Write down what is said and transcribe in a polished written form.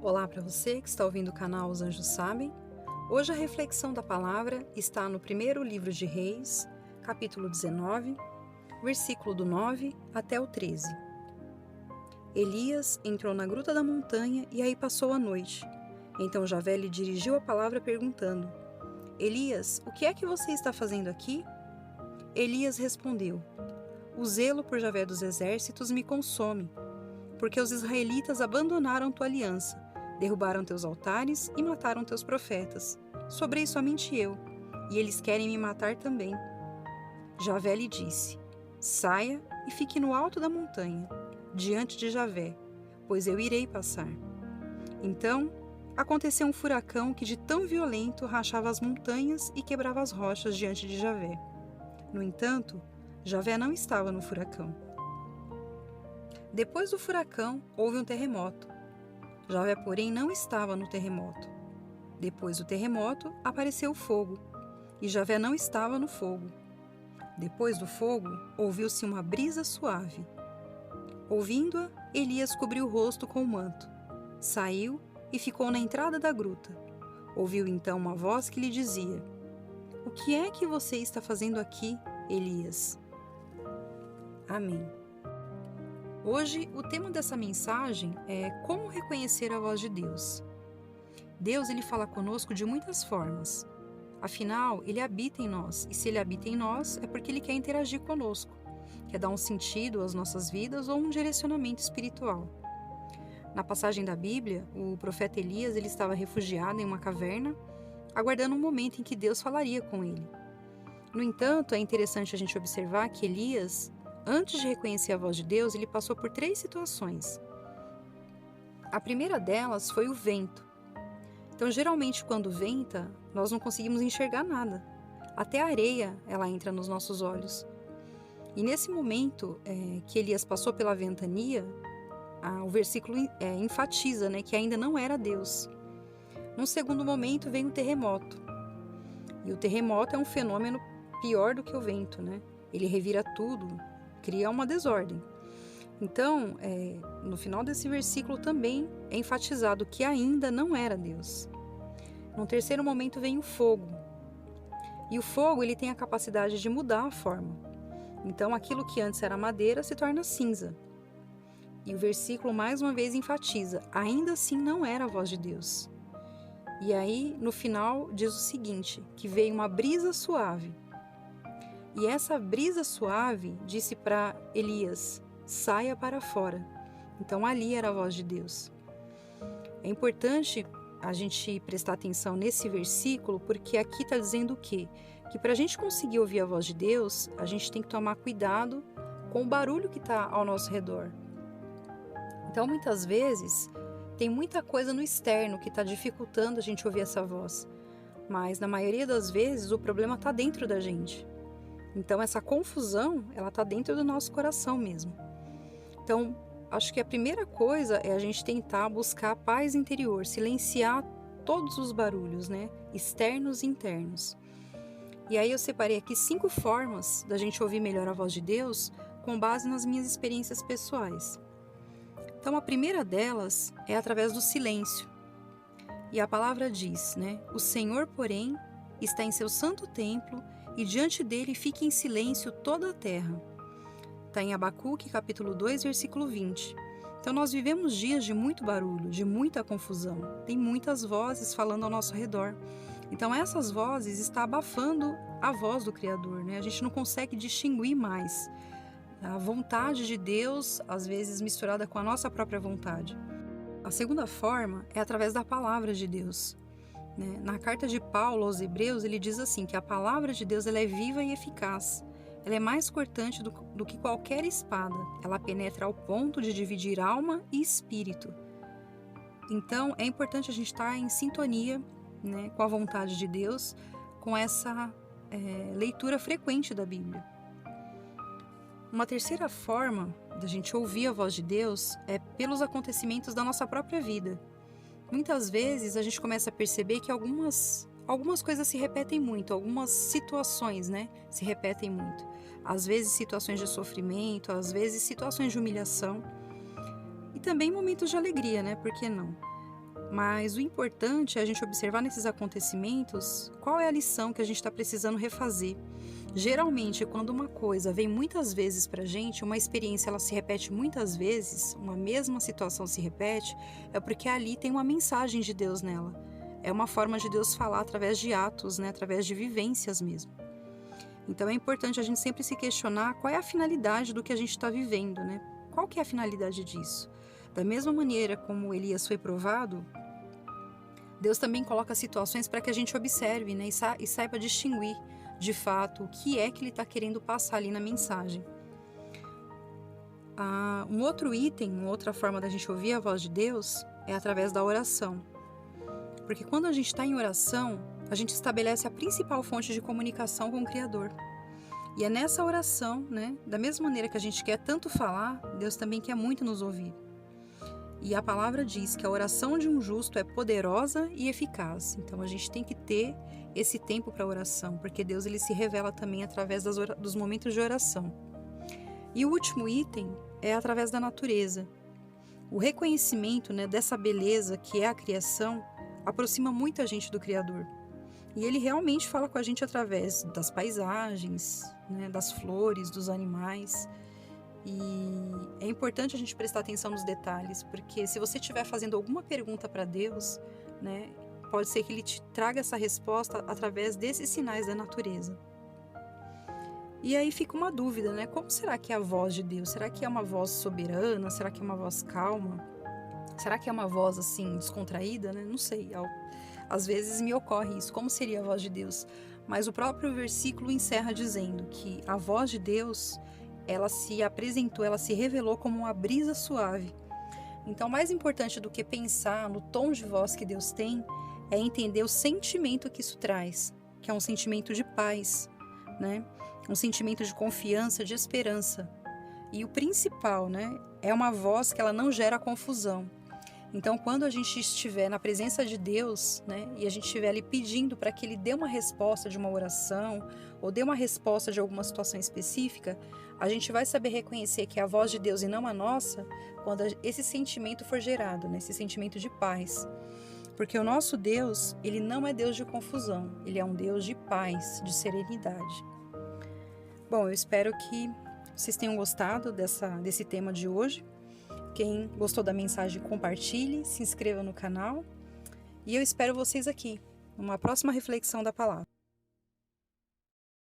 Olá para você que está ouvindo o canal Os Anjos Sabem. Hoje a reflexão da palavra está no primeiro livro de Reis, capítulo 19, versículo do 9 até o 13. Elias entrou na gruta da montanha e aí passou a noite. Então Javé lhe dirigiu a palavra perguntando: Elias, o que é que você está fazendo aqui? Elias respondeu: O zelo por Javé dos exércitos me consome, porque os israelitas abandonaram tua aliança, derrubaram teus altares e mataram teus profetas. Sobrei somente eu, e eles querem me matar também. Javé lhe disse: Saia e fique no alto da montanha, diante de Javé, pois eu irei passar. Então, aconteceu um furacão que de tão violento rachava as montanhas e quebrava as rochas diante de Javé. No entanto, Javé não estava no furacão. Depois do furacão, houve um terremoto. Javé, porém, não estava no terremoto. Depois do terremoto, apareceu o fogo, e Javé não estava no fogo. Depois do fogo, ouviu-se uma brisa suave. Ouvindo-a, Elias cobriu o rosto com o manto. Saiu e ficou na entrada da gruta. Ouviu então uma voz que lhe dizia: O que é que você está fazendo aqui, Elias? Amém. Hoje, o tema dessa mensagem é como reconhecer a voz de Deus. Deus, ele fala conosco de muitas formas. Afinal, ele habita em nós, e se ele habita em nós, é porque ele quer interagir conosco, quer dar um sentido às nossas vidas ou um direcionamento espiritual. Na passagem da Bíblia, o profeta Elias, ele estava refugiado em uma caverna, aguardando um momento em que Deus falaria com ele. No entanto, é interessante a gente observar que Elias, antes de reconhecer a voz de Deus, ele passou por 3 situações. A primeira delas foi o vento. Então, geralmente, quando venta, nós não conseguimos enxergar nada. Até a areia, ela entra nos nossos olhos. E nesse momento que Elias passou pela ventania, o versículo enfatiza, que ainda não era Deus. Num segundo momento, vem o terremoto. E o terremoto é um fenômeno pior do que o vento, Ele revira tudo, cria uma desordem. Então, no final desse versículo também é enfatizado que ainda não era Deus. No terceiro momento vem o fogo. E o fogo, ele tem a capacidade de mudar a forma. Então, aquilo que antes era madeira se torna cinza. E o versículo mais uma vez enfatiza: ainda assim não era a voz de Deus. E aí, no final, diz o seguinte, que veio uma brisa suave. E essa brisa suave disse para Elias: saia para fora. Então ali era a voz de Deus. É importante a gente prestar atenção nesse versículo, porque aqui está dizendo o quê? Que para a gente conseguir ouvir a voz de Deus, a gente tem que tomar cuidado com o barulho que está ao nosso redor. Então muitas vezes tem muita coisa no externo que está dificultando a gente ouvir essa voz. Mas na maioria das vezes o problema está dentro da gente. Então essa confusão, ela está dentro do nosso coração mesmo. Então, acho que a primeira coisa é a gente tentar buscar a paz interior, silenciar todos os barulhos, externos e internos. E aí eu separei aqui 5 formas da gente ouvir melhor a voz de Deus com base nas minhas experiências pessoais. Então a primeira delas é através do silêncio. E a palavra diz, O Senhor, porém, está em seu santo templo e diante dele fica em silêncio toda a terra. Está em Abacuque, capítulo 2, versículo 20. Então nós vivemos dias de muito barulho, de muita confusão. Tem muitas vozes falando ao nosso redor. Então essas vozes estão abafando a voz do Criador, A gente não consegue distinguir mais a vontade de Deus, às vezes misturada com a nossa própria vontade. A segunda forma é através da palavra de Deus. Na carta de Paulo aos Hebreus, ele diz assim, que a palavra de Deus ela é viva e eficaz. Ela é mais cortante do que qualquer espada. Ela penetra ao ponto de dividir alma e espírito. Então, é importante a gente estar em sintonia com a vontade de Deus, com essa leitura frequente da Bíblia. Uma terceira forma da gente ouvir a voz de Deus é pelos acontecimentos da nossa própria vida. Muitas vezes a gente começa a perceber que algumas coisas se repetem muito, algumas situações, se repetem muito. Às vezes situações de sofrimento, às vezes situações de humilhação e também momentos de alegria, por que não? Mas o importante é a gente observar nesses acontecimentos qual é a lição que a gente está precisando refazer. Geralmente, quando uma coisa vem muitas vezes para a gente, uma experiência ela se repete muitas vezes, uma mesma situação se repete, é porque ali tem uma mensagem de Deus nela. É uma forma de Deus falar através de atos, né? Através de vivências mesmo. Então é importante a gente sempre se questionar qual é a finalidade do que a gente está vivendo, né? Qual que é a finalidade disso? Da mesma maneira como Elias foi provado, Deus também coloca situações para que a gente observe, né? E saiba distinguir, de fato, o que é que Ele está querendo passar ali na mensagem. Um outro item, uma outra forma da gente ouvir a voz de Deus é através da oração. Porque quando a gente está em oração, a gente estabelece a principal fonte de comunicação com o Criador. E é nessa oração, né, da mesma maneira que a gente quer tanto falar, Deus também quer muito nos ouvir. E a palavra diz que a oração de um justo é poderosa e eficaz. Então a gente tem que ter esse tempo para oração, porque Deus ele se revela também através dos momentos de oração. E o último item é através da natureza. O reconhecimento, né, dessa beleza que é a criação aproxima muita gente do Criador. E ele realmente fala com a gente através das paisagens, né, das flores, dos animais. E é importante a gente prestar atenção nos detalhes, porque se você estiver fazendo alguma pergunta para Deus, né, pode ser que Ele te traga essa resposta através desses sinais da natureza. E aí fica uma dúvida, né? Como será que é a voz de Deus? Será que é uma voz soberana? Será que é uma voz calma? Será que é uma voz assim descontraída, né? Não sei. Às vezes me ocorre isso. Como seria a voz de Deus? Mas o próprio versículo encerra dizendo que a voz de Deus, ela se apresentou, ela se revelou como uma brisa suave. Então, mais importante do que pensar no tom de voz que Deus tem, é entender o sentimento que isso traz, que é um sentimento de paz, né? Um sentimento de confiança, de esperança. E o principal, né? É uma voz que ela não gera confusão. Então, quando a gente estiver na presença de Deus, né, e a gente estiver ali pedindo para que Ele dê uma resposta de uma oração ou dê uma resposta de alguma situação específica, a gente vai saber reconhecer que é a voz de Deus e não a nossa quando esse sentimento for gerado, né, esse sentimento de paz. Porque o nosso Deus, Ele não é Deus de confusão, Ele é um Deus de paz, de serenidade. Bom, eu espero que vocês tenham gostado desse tema de hoje. Quem gostou da mensagem, compartilhe, se inscreva no canal. E eu espero vocês aqui, numa próxima reflexão da palavra.